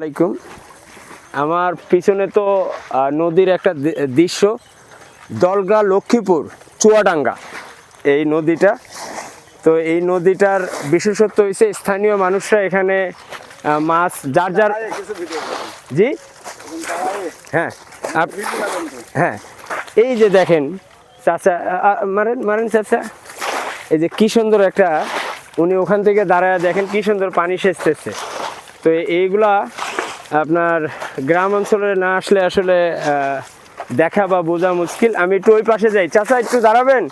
আলাইকুম। আমার পিছনে তো নদীর একটা দৃশ্য, দলগা লক্ষ্মীপুর চুয়াডাঙ্গা এই নদীটা। তো এই নদীটার বিশেষত্ব হয়েছে স্থানীয় মানুষরা এখানে মাছ যার যার জি হ্যাঁ হ্যাঁ এই যে দেখেন চাচা, মারেন মারেন চাচা, এই যে কি সুন্দর একটা, উনি ওখান থেকে দাঁড়ায় দেখেন কি সুন্দর পানি সেচতেছে। তো এইগুলা আপনার গ্রাম অঞ্চলে না আসলে আসলে দেখা বা বোঝা মুশকিল। আমি একটু ওই পাশে যাই। চাচা একটু দাঁড়াবেন?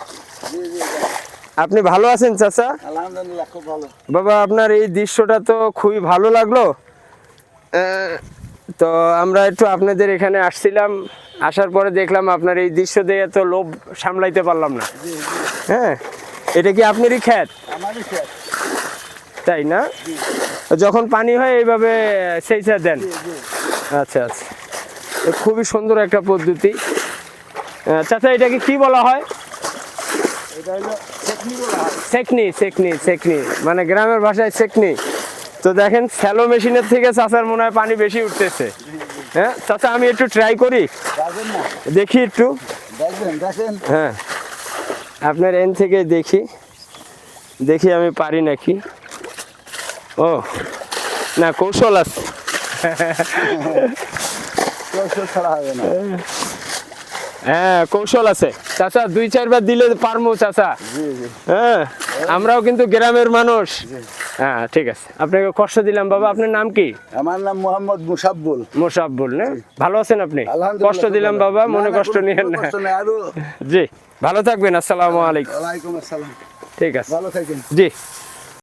আপনি ভালো আছেন চাচা? আলহামদুলিল্লাহ, খুব ভালো। বাবা আপনার এই দৃশ্যটা তো খুবই ভালো লাগলো। তো আমরা একটু আপনাদের এখানে আসছিলাম, আসার পরে দেখলাম আপনার এই দৃশ্য দেখে তো লোভ সামলাইতে পারলাম না। হ্যাঁ, এটা কি আপনারই ক্ষেত? আমারই ক্ষেত। তাই না? যখন পানি হয় এইভাবে সেইচা দেন? আচ্ছা আচ্ছা, খুবই সুন্দর একটা পদ্ধতি। চাচা এটাকে কি বলা হয়? এটা হলো সেকনি বলা হয়। সেকনি সেকনি সেকনি মানে গ্রামের ভাষায় সেকনি। তো দেখেন স্যালো মেশিনের থেকে চাচার মনে হয় পানি বেশি উঠতেছে। হ্যাঁ চাচা, আমি একটু ট্রাই করি, যাবেন না? দেখি একটু। দেখবেন, দেখেন। হ্যাঁ, আপনার এন থেকে দেখি দেখি আমি পারি নাকি। ও না, কৌশল আছে। কৌশল ছাড়া হবে না। হ্যাঁ কৌশল আছে চাচা, 2-4 বার দিলে পারমু চাচা। জি জি। হ্যাঁ, আমরাও কিন্তু গ্রামের মানুষ। হ্যাঁ ঠিক আছে, আপনাকে কষ্ট দিলাম বাবা। আপনার নাম কি? আমার নাম মোহাম্মদ মুসাব্বুল। মোসাব্বুল না? ভালো আছেন আপনি? আলহামদুলিল্লাহ, কষ্ট দিলাম খুব ভালো। বাবা, না, মনে না, কষ্ট কোনো নিয়েন না। কষ্ট নেই, আরো। জি ভালো থাকবেন। আসসালামু আলাইকুম। ওয়ালাইকুম আসসালাম। ঠিক আছে, ভালো থাকেন। জি।